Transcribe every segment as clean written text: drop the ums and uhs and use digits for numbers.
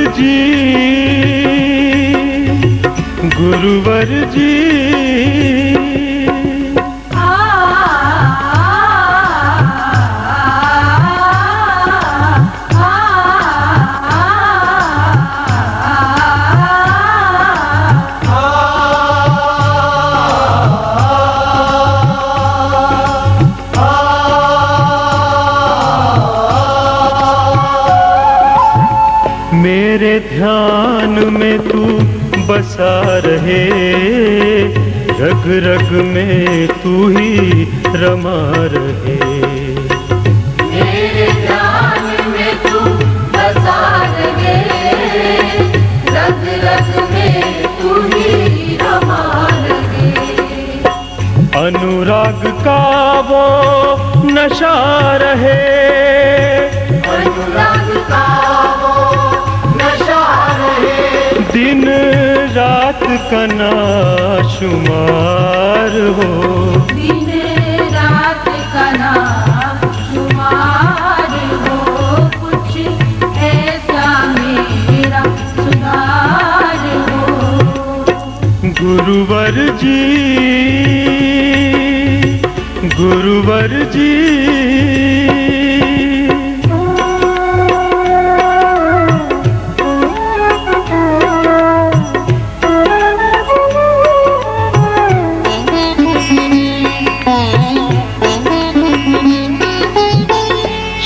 जी, गुरुवर जी। मेरे ध्यान में तू बसा रहे, रग रग में तू ही रमा रहे। मेरे ध्यान में तू बसा रहे, रग रग में तू ही रमा रहे। अनुराग का वो नशा रहे, अनुराग का दिन रात का ना शुमार हो, दिन रात का ना शुमार हो। कुछ ऐसा मेरा सुधार हो। गुरुवर जी, गुरुवर जी।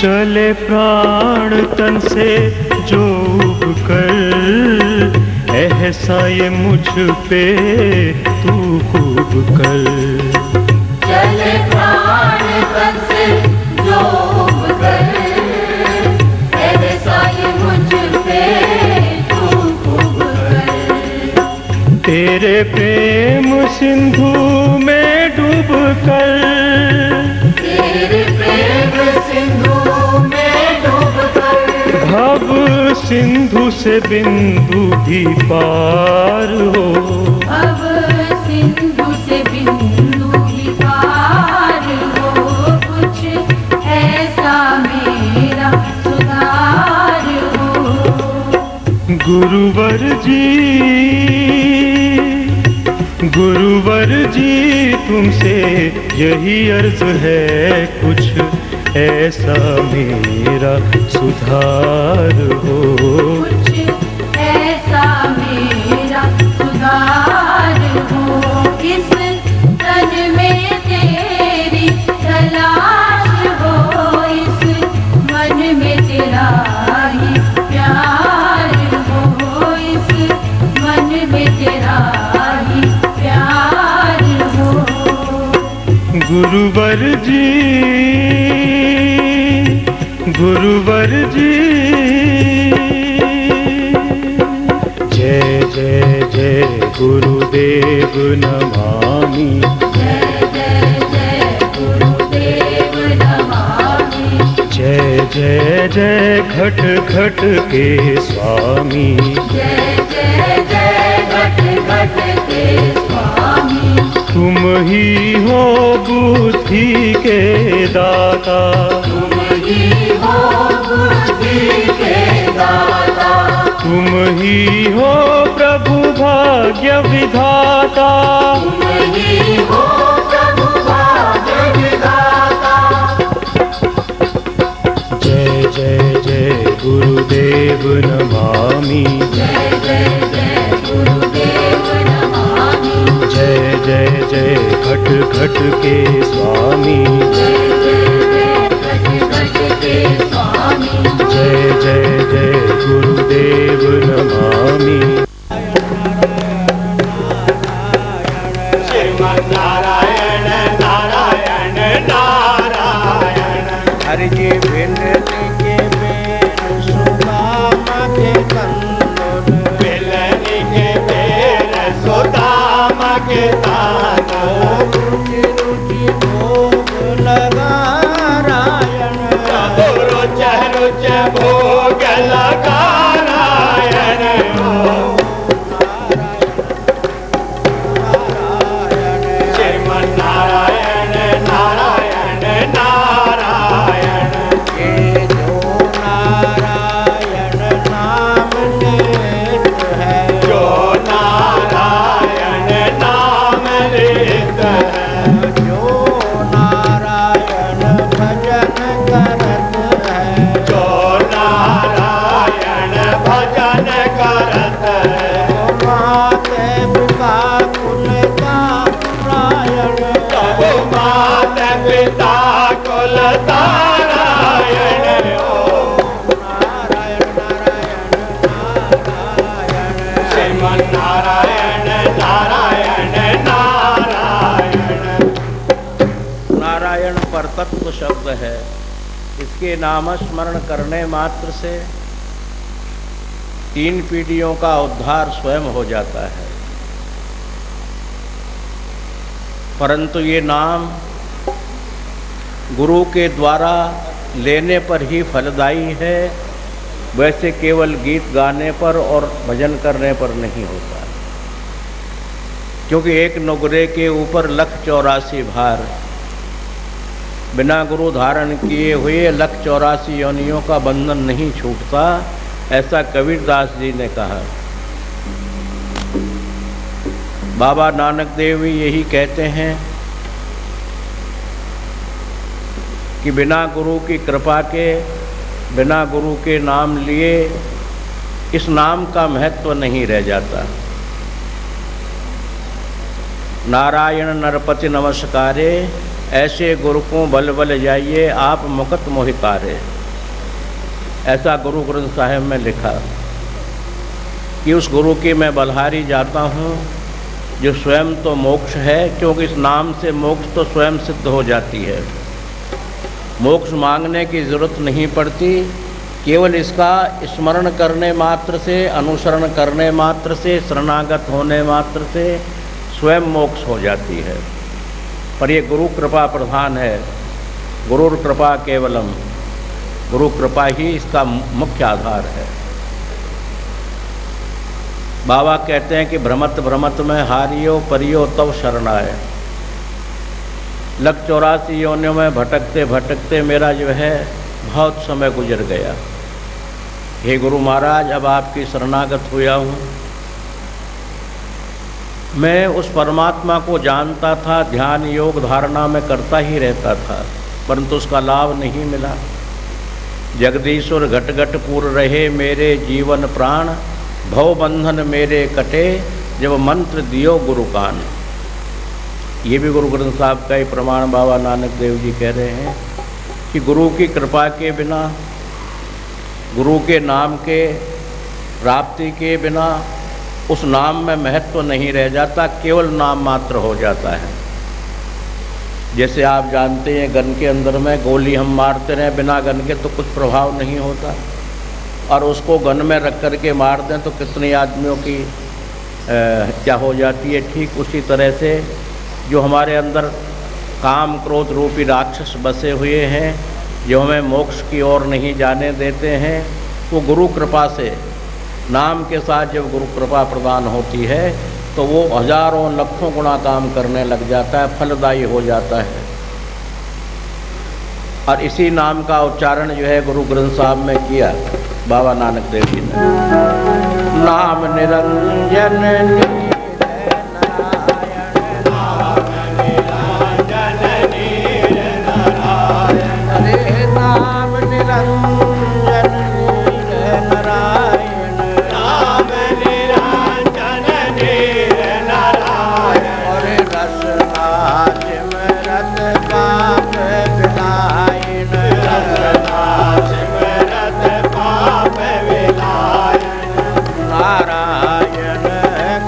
चले प्राण तन से जो उब कर, ऐसा ये मुझ पे तू खूब कर। चले प्राण तन से जो उब कर, ऐसा ये मुझ पे तू खूब कर। तेरे प्रेम सिंधु में डूब कर, तेरे प्रेम सिंधु भव सिंधु से बिंदु भी पार हो, भव सिंधु से बिंदु भी पार हो। कुछ ऐसा मेरा सुधार हो। गुरुवर जी, गुरुवर जी। तुमसे यही अर्ज है, कुछ ऐसा मेरा सुधार हो। कुछ ऐसा मेरा सुधार हो। इस तन में तेरी तलाश हो, इस मन में तेरा ही प्यार हो, इस मन में तेरा ही प्यार हो। गुरुवर जी, गुरुवर जी। जय जय जय गुरुदेव नमामि, जय जय जय गुरुदेव नमामि। जय जय जय घट घट के स्वामी, जय जय जय घट घट के स्वामी। तुम ही हो बुद्धि के दाता, तुम ही हो बुद्धि के दाता। तुम ही हो प्रभु भाग्य विधाता, तुम ही हो प्रभु भाग्य विधाता। जय जय जय गुरुदेव नमामि, जय जय जय गुरुदेव नमामि। जय जय जय घट घट के स्वामी, जय जय जय घट घट के स्वामी। जय जय जय गुरुदेव नमामि। नारायण नारायण नारायण। हरि जी विनती के बेर सुदामा के कंदन, मिलनी के बेर सुदामा के तान। रुचि रुचि भोग लगा रायण, रुच रुच भोग लगा रायण। नारायण नारायण नारायण। ये जो नारायण नाम ले प्रभु मात पिता कुल तारायण श्रीमन नारायण नारायण नारायण। नारायण परतत्व शब्द है। इसके नामस्मरण करने मात्र से 3 पीढ़ियों का उद्धार स्वयं हो जाता है। परंतु ये नाम गुरु के द्वारा लेने पर ही फलदायी है, वैसे केवल गीत गाने पर और भजन करने पर नहीं होता। क्योंकि एक नुगरे के ऊपर 1,84 भार, बिना गुरु धारण किए हुए 1,84 योनियों का बंधन नहीं छूटता, ऐसा कबीरदास जी ने कहा। बाबा नानक देव भी यही कहते हैं कि बिना गुरु की कृपा के, बिना गुरु के नाम लिए इस नाम का महत्व नहीं रह जाता। नारायण नरपति नमस्कारे, ऐसे गुरु को बल बल जाइए आप मुकत मोहितारे। ऐसा गुरु ग्रंथ साहिब में लिखा कि उस गुरु की मैं बलहारी जाता हूँ जो स्वयं तो मोक्ष है, क्योंकि इस नाम से मोक्ष तो स्वयं सिद्ध हो जाती है। मोक्ष मांगने की जरूरत नहीं पड़ती, केवल इसका स्मरण करने मात्र से, अनुसरण करने मात्र से, शरणागत होने मात्र से स्वयं मोक्ष हो जाती है। पर ये गुरु कृपा प्रधान है। गुरुर कृपा केवलम, गुरु कृपा ही इसका मुख्य आधार है। बाबा कहते हैं कि भ्रमत भ्रमत में हारियो परियो तव शरणाए। 1,84 योनियों में भटकते भटकते मेरा जो है बहुत समय गुजर गया। हे गुरु महाराज, अब आपकी शरणागत हुआ हूँ। मैं उस परमात्मा को जानता था, ध्यान योग धारणा में करता ही रहता था, परंतु उसका लाभ नहीं मिला। जगदीश्वर घट घट पूर रहे मेरे जीवन प्राण, भव बंधन मेरे कटे जब मंत्र दियो गुरु कान। ये भी गुरु ग्रंथ साहब का ही प्रमाण बाबा नानक देव जी कह रहे हैं कि गुरु की कृपा के बिना, गुरु के नाम के प्राप्ति के बिना उस नाम में महत्व नहीं रह जाता, केवल नाम मात्र हो जाता है। जैसे आप जानते हैं गन के अंदर में गोली हम मारते रहें, बिना गन के तो कुछ प्रभाव नहीं होता, और उसको गन में रख कर के मार दें तो कितने आदमियों की क्या हो जाती है। ठीक उसी तरह से जो हमारे अंदर काम क्रोध रूपी राक्षस बसे हुए हैं, जो हमें मोक्ष की ओर नहीं जाने देते हैं, वो गुरु कृपा से, नाम के साथ जब गुरु कृपा प्रदान होती है तो वो हजारों लाखों गुना काम करने लग जाता है, फलदायी हो जाता है। और इसी नाम का उच्चारण जो है गुरु ग्रंथ साहब में किया बाबा नानक देव जी ने। नाम निरंजन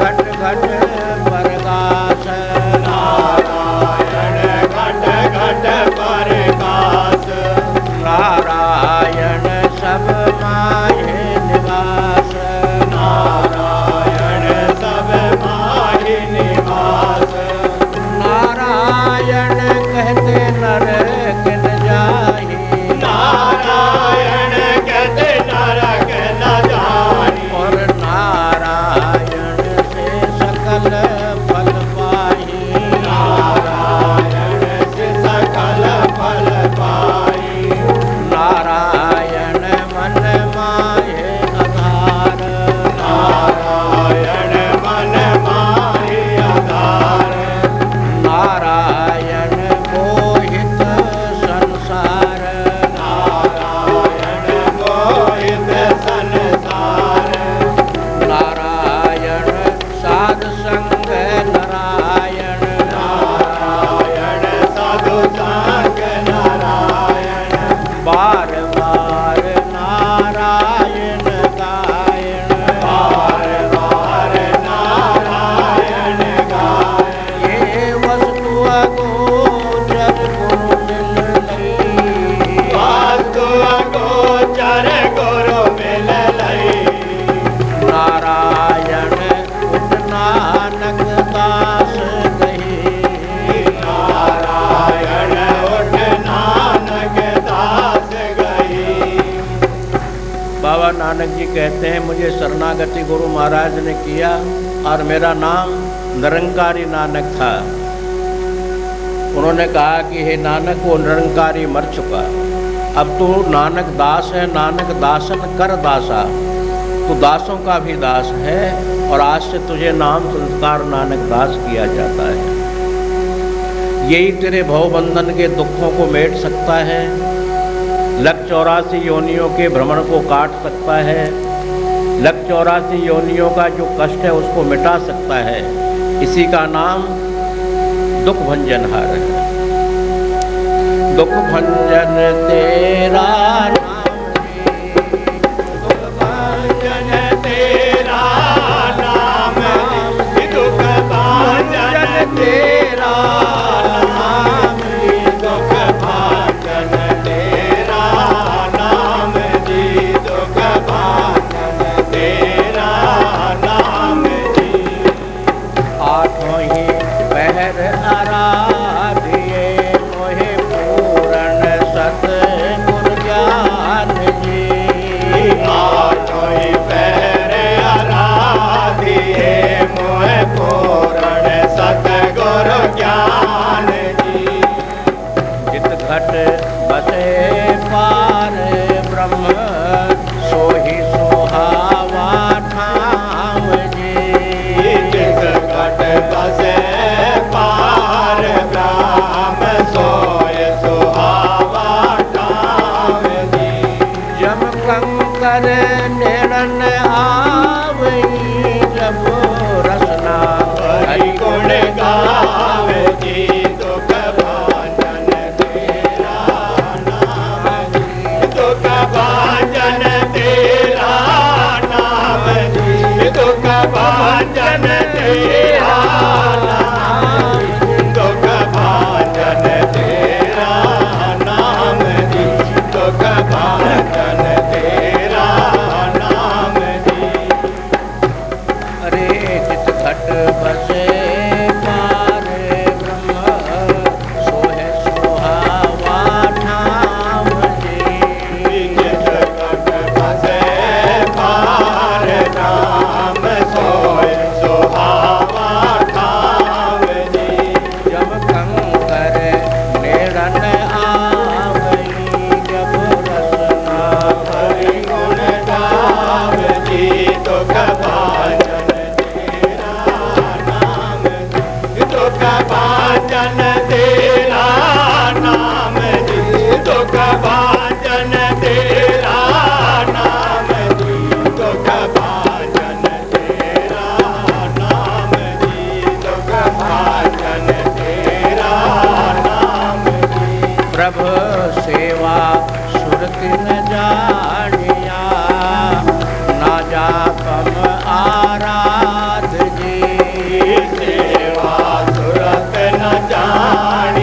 घट नानक जी कहते हैं मुझे शरणागति गुरु महाराज ने किया और मेरा नाम निरंकारी नानक था। उन्होंने कहा कि हे नानक, वो निरंकारी मर चुका, अब तू नानक दास है, नानक दासन कर दासा, तू दासों का भी दास है और आज से तुझे नाम संस्कार नानक दास किया जाता है। यही तेरे भवबंधन के दुखों को मेट सकता है, 184 योनियों के भ्रमण को काट सकता है, 184 योनियों का जो कष्ट है उसको मिटा सकता है। इसी का नाम दुख भंजनहार है। दुख भंजन तेरा नाम जी, दुख भंजन तेरा नाम जी, दुख भंजन तेरा नाम जी, दुख भंजन तेरा नाम जी, दुख भंजन तेरा नाम जी। आठों ही पहर आराधिए मोहे पूर्ण सतगुर ज्ञान जी। आठों ही पहर आराधिए मोहे पूर्ण सतगुर ज्ञान जी। जित घट बसे पार ब्रह्म सोहि सोहावा ठाम जी। जित घट बसे पार ब्रह्म सोहि सोहावा ठाम जी। जब कंकर निरन आवई, जब रसना हरि गुण गावे जी, दुख भंजन तेरा नाम जी, दुख भंजन तेरा नाम जी, दुख भंजन तेरा नाम जी, दुख भंजन तेरा नाम जी, दुख भंजन तेरा नाम जी। अरे जित घट बसे पार ब्रह्म सोहे सोहावा ठाम जी। जित घट बसे पार नाम सोहे सोहावा ठाम जी। जब कंकर निरन आवई, जब रसना हरि गुण गावे जी, दुख भंजन तेरा नाम जी, दुख भंजन तेरा नाम जी, दुख भंजन तेरा नाम जी, दुख भंजन तेरा नाम जी, दुख भंजन तेरा नाम जी। प्रभु सेवा सुरति न जानिया, ना जा कम आराध जी। सेवा सुरत न जानिया,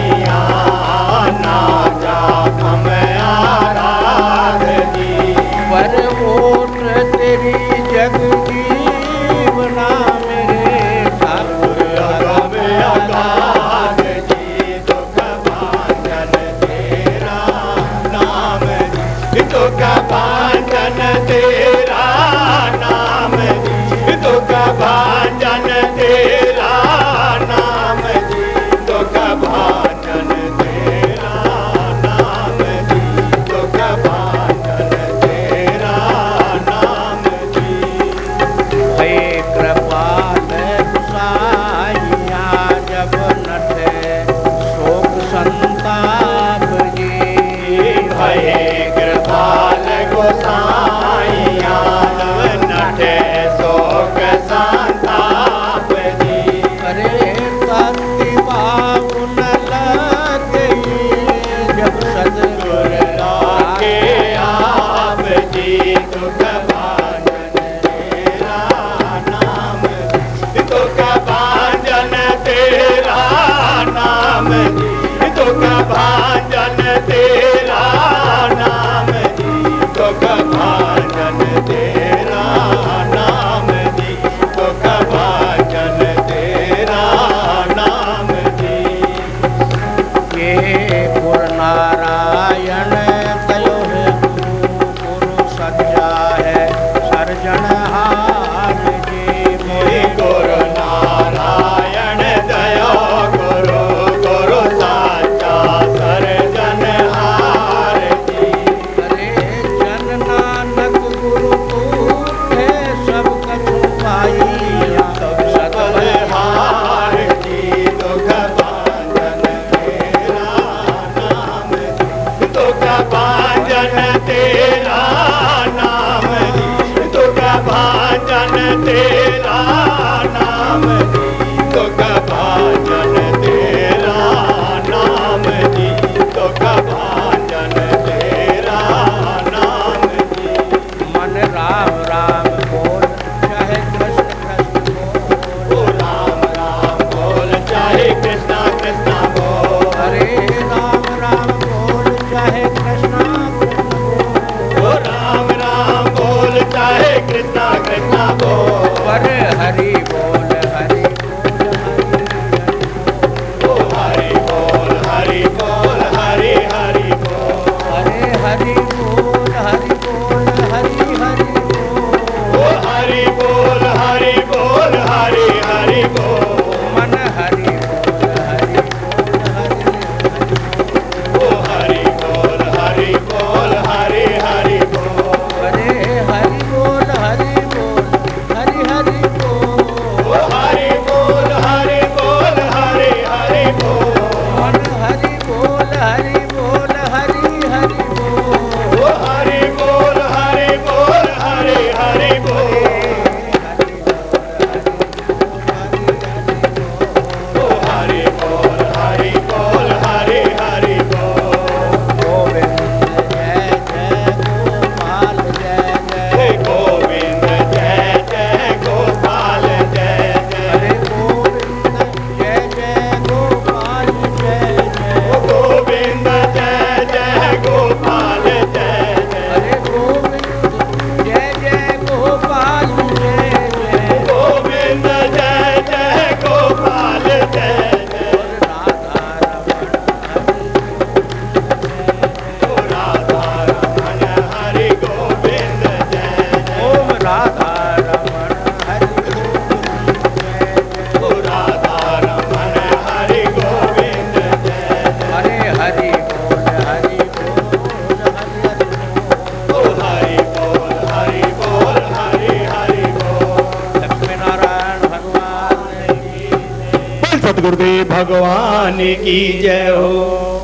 भगवान की जय हो।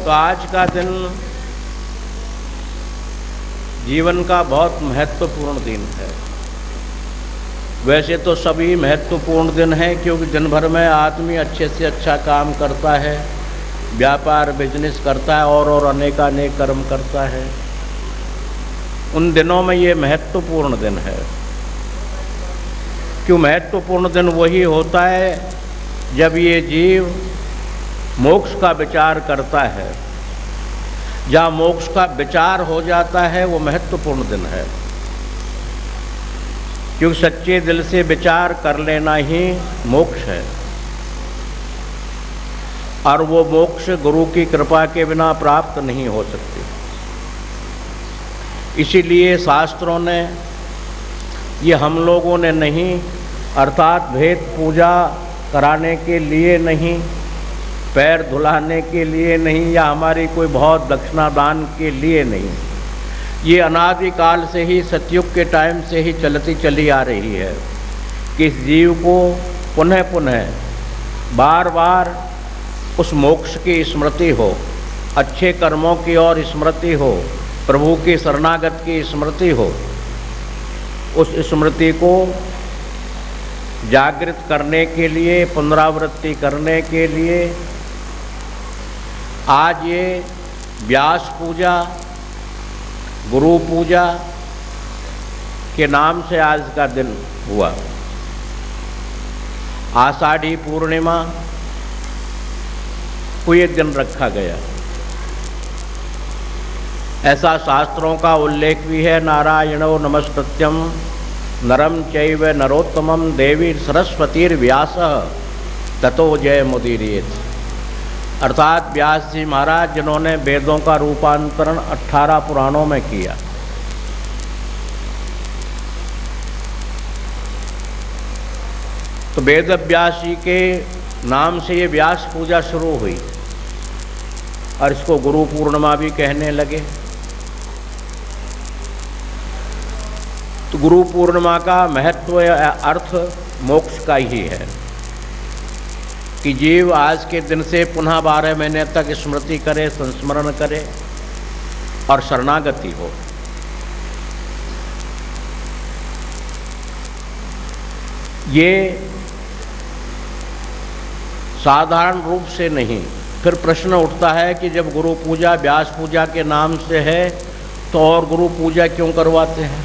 तो आज का दिन जीवन का बहुत महत्वपूर्ण दिन है। वैसे तो सभी महत्वपूर्ण दिन हैं, क्योंकि दिन भर में आदमी अच्छे से अच्छा काम करता है, व्यापार बिजनेस करता है और अनेकानेक कर्म करता है। उन दिनों में ये महत्वपूर्ण दिन है। क्यों महत्वपूर्ण दिन वही होता है जब ये जीव मोक्ष का विचार करता है। जहाँ मोक्ष का विचार हो जाता है वो महत्वपूर्ण दिन है, क्योंकि सच्चे दिल से विचार कर लेना ही मोक्ष है। और वो मोक्ष गुरु की कृपा के बिना प्राप्त नहीं हो सकती। इसीलिए शास्त्रों ने, ये हम लोगों ने नहीं, अर्थात भेद पूजा कराने के लिए नहीं, पैर धुलाने के लिए नहीं, या हमारी कोई बहुत दक्षिणा दान के लिए नहीं, ये अनादिकाल से ही सतयुग के टाइम से ही चलती चली आ रही है कि इस जीव को पुनः पुनः बार बार उस मोक्ष की स्मृति हो, अच्छे कर्मों की ओर स्मृति हो, प्रभु की शरणागत की स्मृति हो। उस स्मृति को जागृत करने के लिए, पुनरावृत्ति करने के लिए आज ये व्यास पूजा, गुरु पूजा के नाम से आज का दिन हुआ। आषाढ़ी पूर्णिमा को एक दिन रखा गया। ऐसा शास्त्रों का उल्लेख भी है, नारायणो नमस्कृत्यम नरम चैव नरोत्तमम देवी सरस्वतीर्व्यासः ततो जय मुदीरयेत्। अर्थात व्यास जी महाराज जिन्होंने वेदों का रूपांतरण 18 पुराणों में किया। तो वेद व्यास जी के नाम से ये व्यास पूजा शुरू हुई और इसको गुरु पूर्णिमा भी कहने लगे। तो गुरु पूर्णिमा का महत्व या अर्थ मोक्ष का ही है कि जीव आज के दिन से पुनः 12 महीने तक स्मृति करे, संस्मरण करे और शरणागति हो। ये साधारण रूप से नहीं। फिर प्रश्न उठता है कि जब गुरु पूजा व्यास पूजा के नाम से है तो और गुरु पूजा क्यों करवाते हैं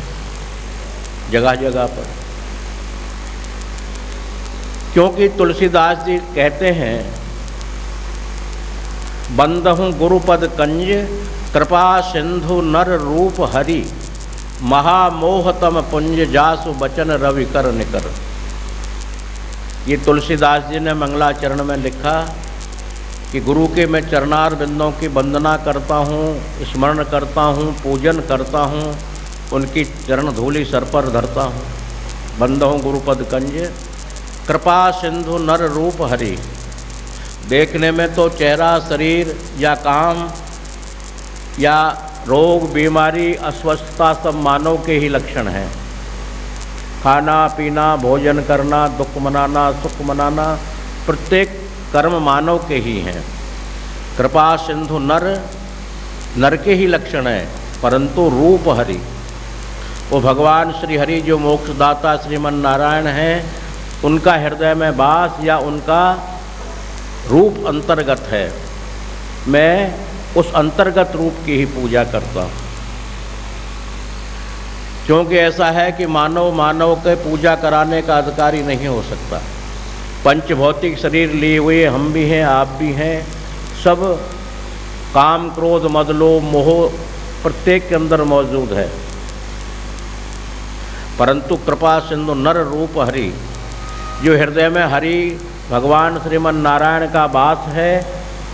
जगह जगह पर? क्योंकि तुलसीदास जी कहते हैं, बंदहूँ गुरुपद कंज कृपा सिंधु नर रूप हरि महामोहतम पुंज जासु बचन रवि कर निकर। ये तुलसीदास जी ने मंगलाचरण में लिखा कि गुरु के मैं चरणार बिंदों की वंदना करता हूँ, स्मरण करता हूँ, पूजन करता हूँ, उनकी चरण धूलि सर पर धरता हूँ। बंदहूँ गुरुपद कंज कृपा सिंधु नर रूप हरि। देखने में तो चेहरा, शरीर या काम या रोग, बीमारी, अस्वस्थता सब मानव के ही लक्षण हैं। खाना पीना, भोजन करना, दुख मनाना, सुख मनाना, प्रत्येक कर्म मानव के ही हैं। कृपा सिंधु नर के ही लक्षण है, परंतु रूप हरि, वो भगवान श्री हरि जो मोक्षदाता श्रीमन नारायण हैं, उनका हृदय में वास या उनका रूप अंतर्गत है। मैं उस अंतर्गत रूप की ही पूजा करता हूँ, क्योंकि ऐसा है कि मानव के पूजा कराने का अधिकारी नहीं हो सकता। पंच भौतिक शरीर लिए हुए हम भी हैं, आप भी हैं, सब काम क्रोध मद लोभ मोह प्रत्येक के अंदर मौजूद है। परंतु कृपा सिंधु नर रूप हरि, जो हृदय में हरि भगवान श्रीमन नारायण का वास है,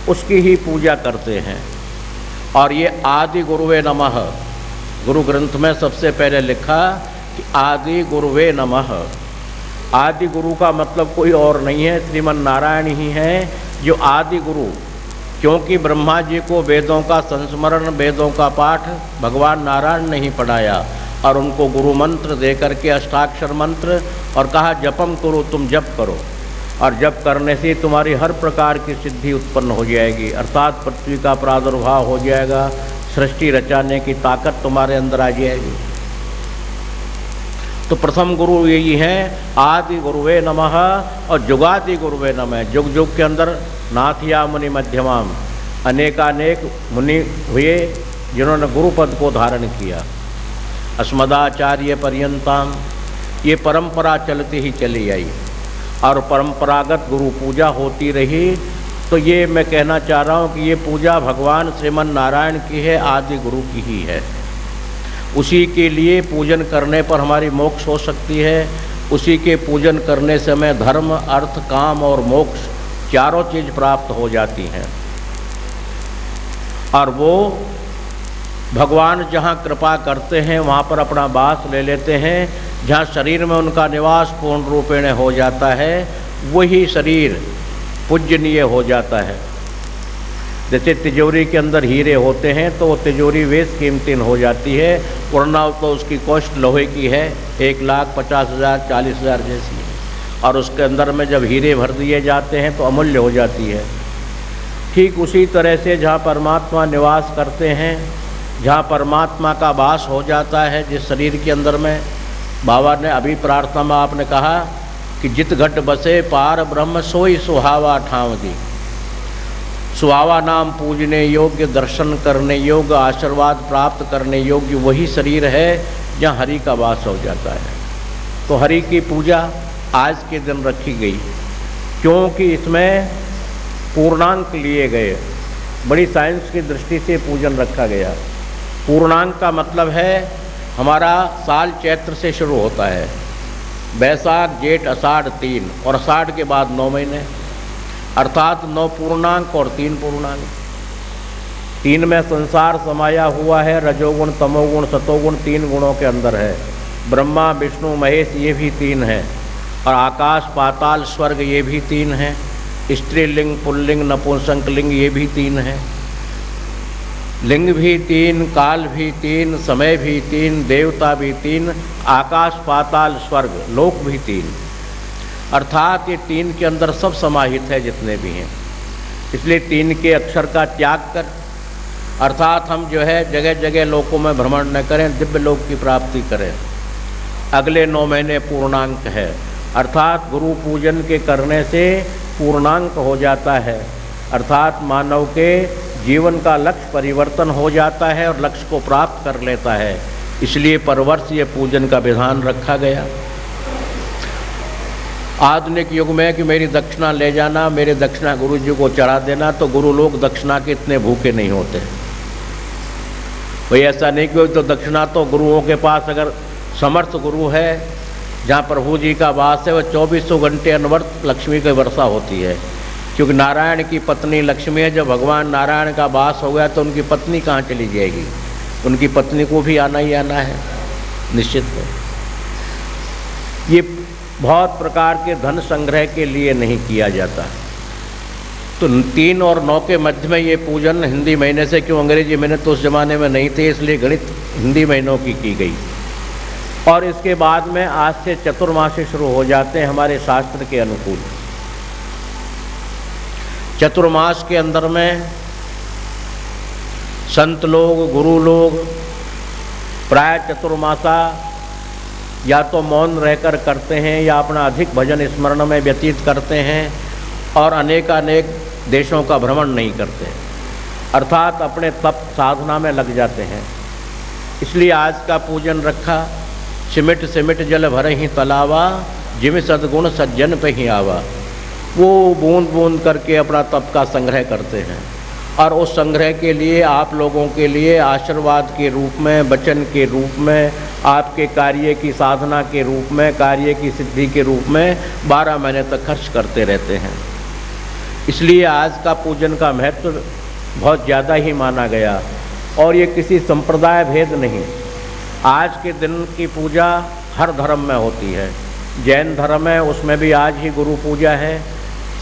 उसकी ही पूजा करते हैं। और ये आदि गुरुवे नमः, गुरु ग्रंथ में सबसे पहले लिखा कि आदि गुरुवे नमः। आदि गुरु का मतलब कोई और नहीं है, श्रीमन नारायण ही हैं जो आदि गुरु। क्योंकि ब्रह्मा जी को वेदों का संस्मरण, वेदों का पाठ भगवान नारायण ने ही पढ़ाया और उनको गुरु मंत्र दे करके अष्टाक्षर मंत्र और कहा जपम करो, तुम जप करो। और जप करने से तुम्हारी हर प्रकार की सिद्धि उत्पन्न हो जाएगी, अर्थात पृथ्वी का प्रादुर्भाव हो जाएगा, सृष्टि रचाने की ताकत तुम्हारे अंदर आ जाएगी। तो प्रथम गुरु यही है, आदि गुरुवे नमः और जुगादि गुरुवे नमः। जुग जुग के अंदर नाथिया मुनि मध्यमाम, अनेकानेक मुनि हुए जिन्होंने गुरु पद को धारण किया। अस्मदाचार्य पर्यंताम, ये परंपरा चलती ही चली आई और परंपरागत गुरु पूजा होती रही। तो ये मैं कहना चाह रहा हूँ कि ये पूजा भगवान श्रीमन नारायण की है, आदि गुरु की ही है। उसी के लिए पूजन करने पर हमारी मोक्ष हो सकती है। उसी के पूजन करने से हमें धर्म, अर्थ, काम और मोक्ष चारों चीज़ प्राप्त हो जाती हैं। और वो भगवान जहाँ कृपा करते हैं वहाँ पर अपना वास ले लेते हैं। जहाँ शरीर में उनका निवास पूर्ण रूपेण हो जाता है, वही शरीर पूजनीय हो जाता है। जैसे तिजोरी के अंदर हीरे होते हैं तो वो तिजोरी बेस कीमतीन हो जाती है, वरना तो उसकी कॉस्ट लोहे की है, 1,50,000 40,000 जैसी है। और उसके अंदर में जब हीरे भर दिए जाते हैं तो अमूल्य हो जाती है। ठीक उसी तरह से जहाँ परमात्मा निवास करते हैं, जहाँ परमात्मा का वास हो जाता है जिस शरीर के अंदर में, बाबा ने अभी प्रार्थना में आपने कहा कि जित घट बसे पार ब्रह्म सोई सुहावा ठाव दी। सुहावा नाम पूजने योग्य, दर्शन करने योग्य, आशीर्वाद प्राप्त करने योग्य वही शरीर है जहाँ हरि का वास हो जाता है। तो हरि की पूजा आज के दिन रखी गई, क्योंकि इसमें पूर्णांक लिए गए। बड़ी साइंस की दृष्टि से पूजन रखा गया। पूर्णांक का मतलब है हमारा साल चैत्र से शुरू होता है, बैसाख जेठ आषाढ़ 3 और आषाढ़ के बाद 9 महीने, अर्थात 9 पूर्णांक और 3 पूर्णांक। 3 में संसार समाया हुआ है, रजोगुण तमोगुण सतोगुण 3 गुणों के अंदर है। ब्रह्मा विष्णु महेश ये भी 3 हैं, और आकाश पाताल स्वर्ग ये भी 3 हैं। स्त्रीलिंग पुल्लिंग नपुंसक लिंग ये भी 3 हैं। लिंग भी 3, काल भी 3, समय भी 3, देवता भी 3, आकाश पाताल स्वर्ग लोक भी 3। अर्थात ये 3 के अंदर सब समाहित है जितने भी हैं। इसलिए 3 के अक्षर का त्याग कर, अर्थात हम जो है जगह जगह लोकों में भ्रमण न करें, दिव्य लोक की प्राप्ति करें। अगले 9 महीने पूर्णांक है, अर्थात गुरु पूजन के करने से पूर्णांक हो जाता है, अर्थात मानव के जीवन का लक्ष्य परिवर्तन हो जाता है और लक्ष्य को प्राप्त कर लेता है। इसलिए परवर्ष ये पूजन का विधान रखा गया। आधुनिक युग में कि मेरी दक्षिणा ले जाना, मेरे दक्षिणा गुरु जी को चढ़ा देना, तो गुरु लोग दक्षिणा के इतने भूखे नहीं होते। भाई ऐसा नहीं कि तो दक्षिणा तो गुरुओं के पास अगर समर्थ गुरु है, जहाँ प्रभु जी का वास है, वह 2400 घंटे अनवरत लक्ष्मी की वर्षा होती है। क्योंकि नारायण की पत्नी लक्ष्मी है। जब भगवान नारायण का वास हो गया तो उनकी पत्नी कहाँ चली जाएगी? उनकी पत्नी को भी आना ही आना है निश्चित है। ये बहुत प्रकार के धन संग्रह के लिए नहीं किया जाता। तो 3 और 9 के मध्य में ये पूजन हिंदी महीने से, क्यों अंग्रेजी महीने तो उस जमाने में नहीं थे, इसलिए गणित हिंदी महीनों की गई। और इसके बाद में आज से चतुर्मासी शुरू हो जाते हैं हमारे शास्त्र के अनुकूल। चतुर्मास के अंदर में संत लोग, गुरु लोग प्राय चतुर्मासा या तो मौन रहकर करते हैं या अपना अधिक भजन स्मरण में व्यतीत करते हैं, और अनेकानेक देशों का भ्रमण नहीं करते, अर्थात अपने तप साधना में लग जाते हैं। इसलिए आज का पूजन रखा। सिमिट सिमिट जल भर ही तलावा, जिम सद्गुण सज्जन पे ही आवा। वो बूंद बूंद करके अपना तप का संग्रह करते हैं, और उस संग्रह के लिए आप लोगों के लिए आशीर्वाद के रूप में, वचन के रूप में, आपके कार्य की साधना के रूप में, कार्य की सिद्धि के रूप में 12 महीने तक खर्च करते रहते हैं। इसलिए आज का पूजन का महत्व बहुत ज़्यादा ही माना गया, और ये किसी संप्रदाय भेद नहीं। आज के दिन की पूजा हर धर्म में होती है। जैन धर्म है उसमें भी आज ही गुरु पूजा है,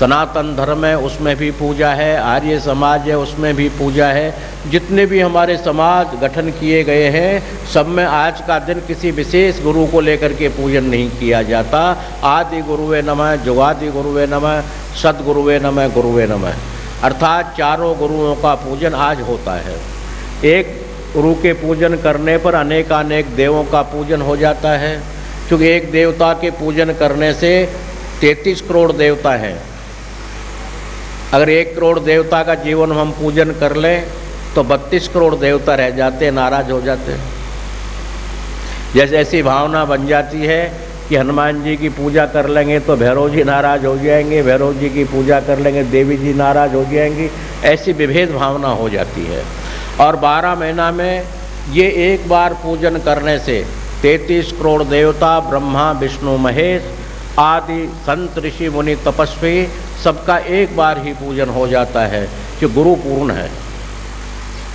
सनातन धर्म है उसमें भी पूजा है, आर्य समाज है उसमें भी पूजा है। जितने भी हमारे समाज गठन किए गए हैं सब में आज का दिन किसी विशेष गुरु को लेकर के पूजन नहीं किया जाता। आदि गुरुवे नमः, जुगादि गुरुवे नमः, सद्गुरुवे नमः, गुरुवे नमः, अर्थात चारों गुरुओं का पूजन आज होता है। एक गुरु के पूजन करने पर अनेकानेक देवों का पूजन हो जाता है, क्योंकि एक देवता के पूजन करने से 33 करोड़ देवता हैं। अगर 1 करोड़ देवता का जीवन हम पूजन कर लें तो 32 करोड़ देवता रह जाते हैं, नाराज हो जाते हैं। जैसे ऐसी भावना बन जाती है कि हनुमान जी की पूजा कर लेंगे तो भैरव जी नाराज हो जाएंगे, भैरव जी की पूजा कर लेंगे देवी जी नाराज हो जाएंगी, ऐसी विभेद भावना हो जाती है। और 12 महीना में ये एक बार पूजन करने से 33 करोड़ देवता, ब्रह्मा विष्णु महेश आदि संत ऋषि मुनि तपस्वी सबका एक बार ही पूजन हो जाता है, कि गुरु पूर्ण है।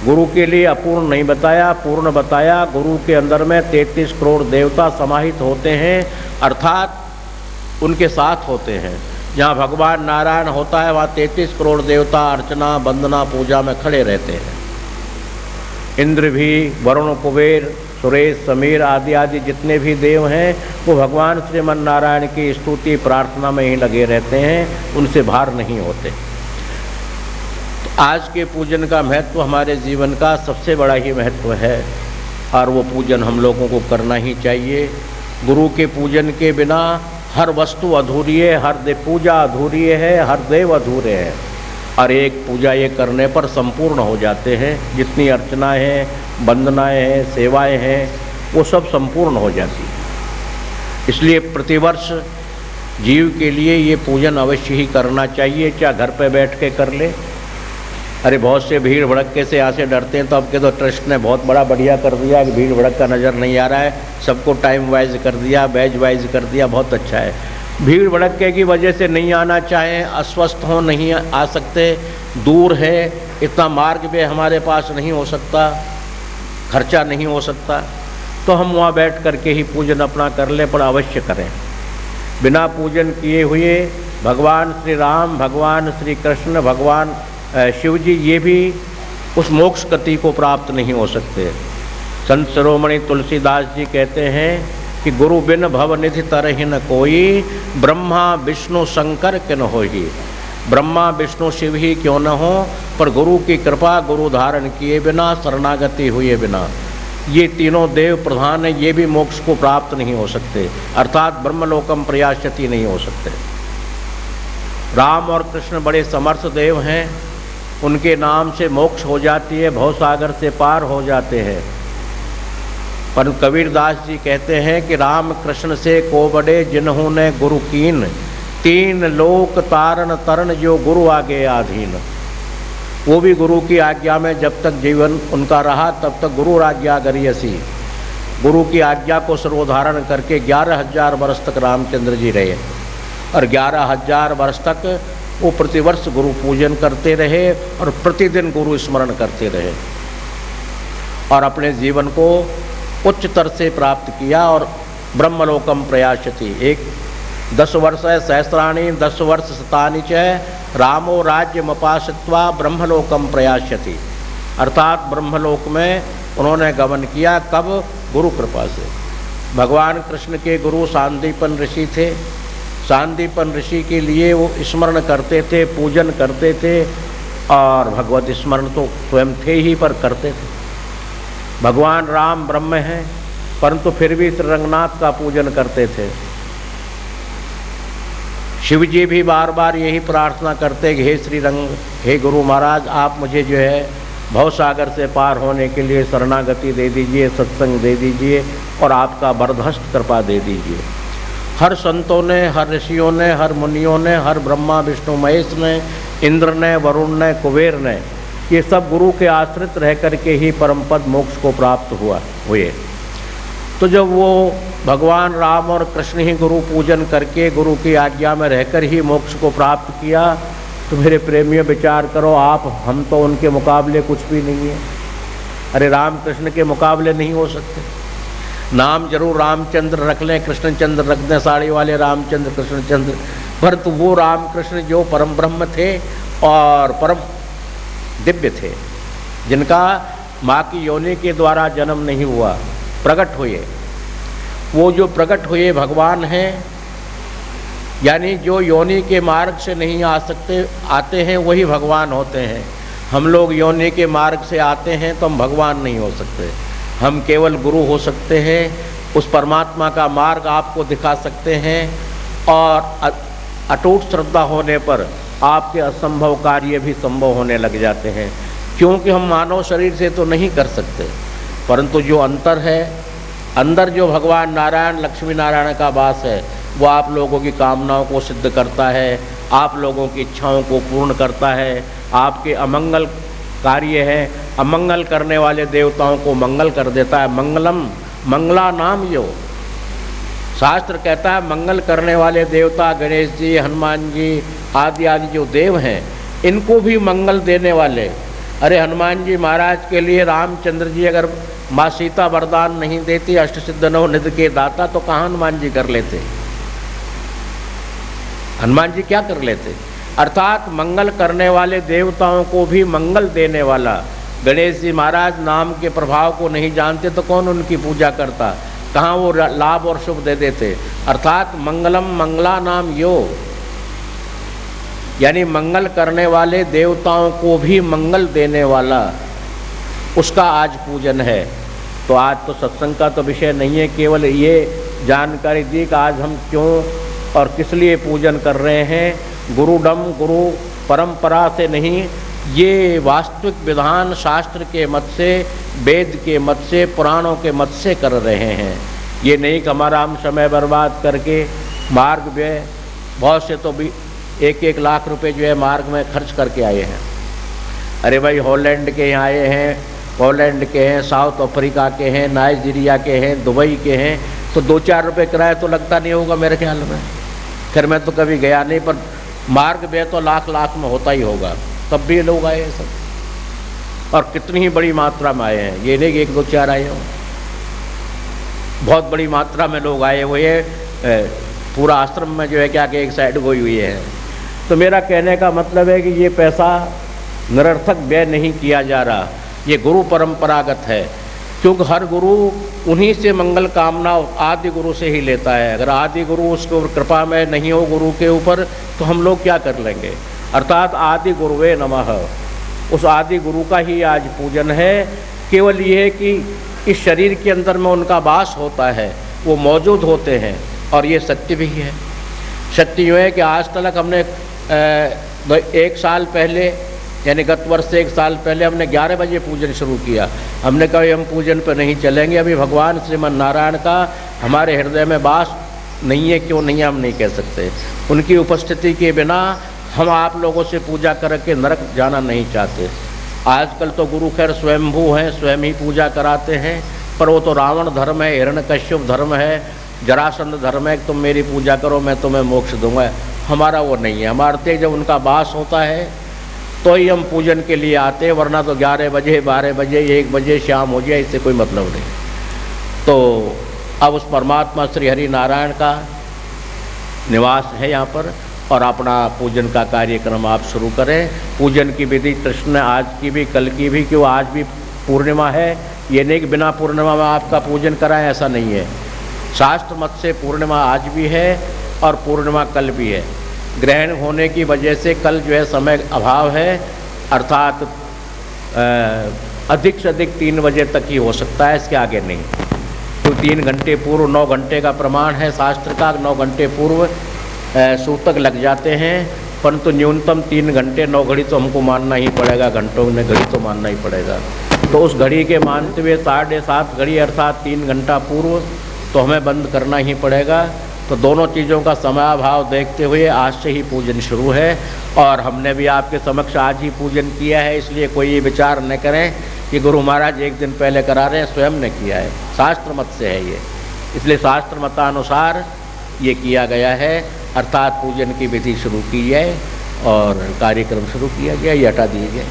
गुरु के लिए अपूर्ण नहीं बताया, पूर्ण बताया। गुरु के अंदर में 33 करोड़ देवता समाहित होते हैं, अर्थात उनके साथ होते हैं। जहाँ भगवान नारायण होता है वहाँ 33 करोड़ देवता अर्चना वंदना पूजा में खड़े रहते हैं। इंद्र भी, वरुण कुबेर सुरेश समीर आदि आदि जितने भी देव हैं वो भगवान श्रीमन नारायण की स्तुति प्रार्थना में ही लगे रहते हैं, उनसे बाहर नहीं होते। तो आज के पूजन का महत्व हमारे जीवन का सबसे बड़ा ही महत्व है और वो पूजन हम लोगों को करना ही चाहिए। गुरु के पूजन के बिना हर वस्तु अधूरी है, हर पूजा अधूरी है, हर देव अधूरे हैं। और एक पूजा ये करने पर संपूर्ण हो जाते हैं। जितनी अर्चनाएं हैं, वंदनाएं हैं, सेवाएं हैं, वो सब संपूर्ण हो जाती है। इसलिए प्रतिवर्ष जीव के लिए ये पूजन अवश्य ही करना चाहिए, चाहे घर पे बैठ के कर ले। अरे बहुत से भीड़ भड़के से यहाँ से डरते हैं, तो अब के तो ट्रस्ट ने बहुत बड़ा बढ़िया कर दिया कि भीड़ भड़क का नज़र नहीं आ रहा है, सबको टाइम वाइज कर दिया, बैच वाइज कर दिया, बहुत अच्छा है। भीड़ भड़के की वजह से नहीं आना चाहें, अस्वस्थ हों, नहीं आ सकते, दूर है, इतना मार्ग भी हमारे पास नहीं हो सकता, खर्चा नहीं हो सकता, तो हम वहाँ बैठ करके ही पूजन अपना कर लें, पर अवश्य करें। बिना पूजन किए हुए भगवान श्री राम, भगवान श्री कृष्ण, भगवान शिव जी ये भी उस मोक्ष गति को प्राप्त नहीं हो सकते। संत शिरोमणि तुलसीदास जी कहते हैं कि गुरु बिन भव निधि तरहि न कोई, ब्रह्मा विष्णु शंकर किन होई। ब्रह्मा विष्णु शिव ही क्यों न हो, पर गुरु की कृपा, गुरु धारण किए बिना, शरणागति हुए बिना, ये तीनों देव प्रधान है, ये भी मोक्ष को प्राप्त नहीं हो सकते, अर्थात ब्रह्मलोकम प्रयास्यति नहीं हो सकते। राम और कृष्ण बड़े समर्थ देव हैं, उनके नाम से मोक्ष हो जाती है, भवसागर से पार हो जाते हैं। पर कबीरदास जी कहते हैं कि राम कृष्ण से को बड़े जिन्होंने गुरु कीन, 3 लोक तारण तरण जो गुरु आगे आधीन। वो भी गुरु की आज्ञा में जब तक जीवन उनका रहा तब तक गुरु आज्ञा गरियसी, गुरु की आज्ञा को सर्वधारण करके 11,000 वर्ष तक रामचंद्र जी रहे, और 11,000 वर्ष तक वो प्रतिवर्ष गुरु पूजन करते रहे और प्रतिदिन गुरु स्मरण करते रहे और अपने जीवन को उच्चतर से प्राप्त किया। और ब्रह्मलोकम प्रयास्यति, एक 10 वर्ष है सहस्राणी 10 वर्ष शतानि च रामो राज्यमपाश्रित्वा ब्रह्मलोकम प्रयास्यति, अर्थात ब्रह्मलोक में उन्होंने गमन किया। कब? गुरु कृपा से। भगवान कृष्ण के गुरु सांदीपन ऋषि थे, सांदीपन ऋषि के लिए वो स्मरण करते थे, पूजन करते थे, और भगवत स्मरण तो स्वयं थे ही पर करते थे। भगवान राम ब्रह्म हैं, परंतु फिर भी श्री रंगनाथ का पूजन करते थे। शिव जी भी बार बार यही प्रार्थना करते कि हे श्री रंग, हे गुरु महाराज, आप मुझे जो है भवसागर से पार होने के लिए शरणागति दे दीजिए, सत्संग दे दीजिए और आपका बरदहस्त कृपा दे दीजिए। हर संतों ने, हर ऋषियों ने, हर मुनियों ने, हर ब्रह्मा विष्णु महेश ने, इंद्र ने, वरुण ने, कुबेर ने, ये सब गुरु के आश्रित रह करके ही परम पद मोक्ष को प्राप्त हुए। तो जब वो भगवान राम और कृष्ण ही गुरु पूजन करके गुरु की आज्ञा में रहकर ही मोक्ष को प्राप्त किया, तो मेरे प्रेमियों विचार करो आप, हम तो उनके मुकाबले कुछ भी नहीं है। अरे राम कृष्ण के मुकाबले नहीं हो सकते। नाम जरूर रामचंद्र रख लें, कृष्णचंद्र रख दें, साड़ी वाले रामचंद्र कृष्णचंद्र, परंतु वो रामकृष्ण जो परम ब्रह्म थे और परम दिव्य थे, जिनका माँ की योनि के द्वारा जन्म नहीं हुआ, प्रकट हुए, वो जो प्रकट हुए भगवान हैं, यानी जो योनि के मार्ग से नहीं आते हैं वही भगवान होते हैं। हम लोग योनि के मार्ग से आते हैं तो हम भगवान नहीं हो सकते, हम केवल गुरु हो सकते हैं, उस परमात्मा का मार्ग आपको दिखा सकते हैं और अटूट श्रद्धा होने पर आपके असंभव कार्य भी संभव होने लग जाते हैं। क्योंकि हम मानव शरीर से तो नहीं कर सकते, परंतु जो अंतर है, अंदर जो भगवान नारायण लक्ष्मी नारायण का वास है, वो आप लोगों की कामनाओं को सिद्ध करता है, आप लोगों की इच्छाओं को पूर्ण करता है। आपके अमंगल कार्य है, अमंगल करने वाले देवताओं को मंगल कर देता है। मंगलम मंगला नाम यो, शास्त्र कहता है मंगल करने वाले देवता गणेश जी, हनुमान जी आदि आदि जो देव हैं, इनको भी मंगल देने वाले। अरे हनुमान जी महाराज के लिए रामचंद्र जी अगर माँ सीता वरदान नहीं देती, अष्टसिद्ध नवनिधि के दाता, तो कहाँ हनुमान जी कर लेते? हनुमान जी क्या कर लेते? अर्थात मंगल करने वाले देवताओं को भी मंगल देने वाला। गणेश जी महाराज नाम के प्रभाव को नहीं जानते तो कौन उनकी पूजा करता, कहाँ वो लाभ और शुभ दे देते। अर्थात मंगलम मंगला नाम यो, यानी मंगल करने वाले देवताओं को भी मंगल देने वाला, उसका आज पूजन है। तो आज तो सत्संग का तो विषय नहीं है, केवल ये जानकारी दी कि आज हम क्यों और किस लिए पूजन कर रहे हैं। गुरुडम गुरु परंपरा से नहीं, ये वास्तविक विधान शास्त्र के मत से, वेद के मत से, पुराणों के मत से कर रहे हैं। ये नहीं कि हमारा हम समय बर्बाद करके मार्ग व्यय, बहुत से तो भी 1-1 लाख रुपए जो है मार्ग में खर्च करके आए हैं। अरे भाई हॉलैंड के यहाँ आए हैं, हॉलैंड के हैं, साउथ अफ्रीका के हैं, नाइजीरिया के हैं, दुबई के हैं, तो 2-4 रुपये किराया तो लगता नहीं होगा मेरे ख्याल में। खैर मैं तो कभी गया नहीं, पर मार्ग व्यय तो लाख में होता ही होगा, तब भी लोग आए हैं सब। और कितनी ही बड़ी मात्रा में आए हैं, ये नहीं कि 1-2-4 आए हों, बहुत बड़ी मात्रा में लोग आए हुए हैं। पूरा आश्रम में जो है क्या कि एक साइड गई हुई है। तो मेरा कहने का मतलब है कि ये पैसा निरर्थक व्यय नहीं किया जा रहा, ये गुरु परंपरागत है। क्योंकि हर गुरु उन्हीं से मंगल कामना आदि गुरु से ही लेता है। अगर आदि गुरु उसके ऊपर कृपा में नहीं हो गुरु के ऊपर, तो हम लोग क्या कर लेंगे। अर्थात आदि गुरुवे नमः, उस आदि गुरु का ही आज पूजन है। केवल ये है कि इस शरीर के अंदर में उनका वास होता है, वो मौजूद होते हैं, और ये सत्य भी है। सत्य यूँ है कि आज तक हमने 1 साल पहले, यानी गत वर्ष से 1 साल पहले हमने 11 बजे पूजन शुरू किया। हमने कहा हम पूजन पर नहीं चलेंगे, अभी भगवान श्रीमन नारायण का हमारे हृदय में वास नहीं है। क्यों नहीं है हम नहीं कह सकते, उनकी उपस्थिति के बिना हम आप लोगों से पूजा करके नरक जाना नहीं चाहते। आजकल तो गुरु खैर स्वयंभू हैं, स्वयं ही पूजा कराते हैं, पर वो तो रावण धर्म है, हिरण्यकश्यप धर्म है, जरासंध धर्म है, तुम मेरी पूजा करो मैं तुम्हें मोक्ष दूंगा। हमारा वो नहीं है। हमारे जब उनका वास होता है तो ही हम पूजन के लिए आते हैं, वरना तो 11 बजे 12 बजे 1 बजे शाम हो जाए, इससे कोई मतलब नहीं। तो अब उस परमात्मा श्री हरि नारायण का निवास है यहाँ पर, और अपना पूजन का कार्यक्रम आप शुरू करें। पूजन की विधि कृष्ण आज की भी कल की भी, क्यों आज भी पूर्णिमा है। ये नहीं कि बिना पूर्णिमा में आपका पूजन कराएं, ऐसा नहीं है। शास्त्र मत से पूर्णिमा आज भी है और पूर्णिमा कल भी है। ग्रहण होने की वजह से कल जो है समय अभाव है, अर्थात अधिक से अधिक 3 बजे तक ही हो सकता है, इसके आगे नहीं। तो 3 घंटे पूर्व 9 घंटे का प्रमाण है शास्त्र का, 9 घंटे पूर्व सूतक लग जाते हैं, परंतु न्यूनतम 3 घंटे 9 घड़ी तो हमको मानना ही पड़ेगा, घंटों में घड़ी तो मानना ही पड़ेगा। तो उस घड़ी के मानते हुए 7:30 घड़ी अर्थात 3 घंटा पूर्व तो हमें बंद करना ही पड़ेगा। तो दोनों चीज़ों का समयाभाव देखते हुए आज से ही पूजन शुरू है, और हमने भी आपके समक्ष आज ही पूजन किया है। इसलिए कोई ये विचार न करें कि गुरु महाराज 1 दिन पहले करा रहे हैं, स्वयं ने किया है, शास्त्र मत से है ये। इसलिए शास्त्र मतानुसार ये किया गया है, अर्थात पूजन की विधि शुरू की जाए और कार्यक्रम शुरू किया गया। ये हटा दिए गए।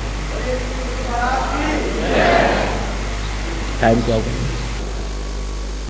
टाइम क्या होगा?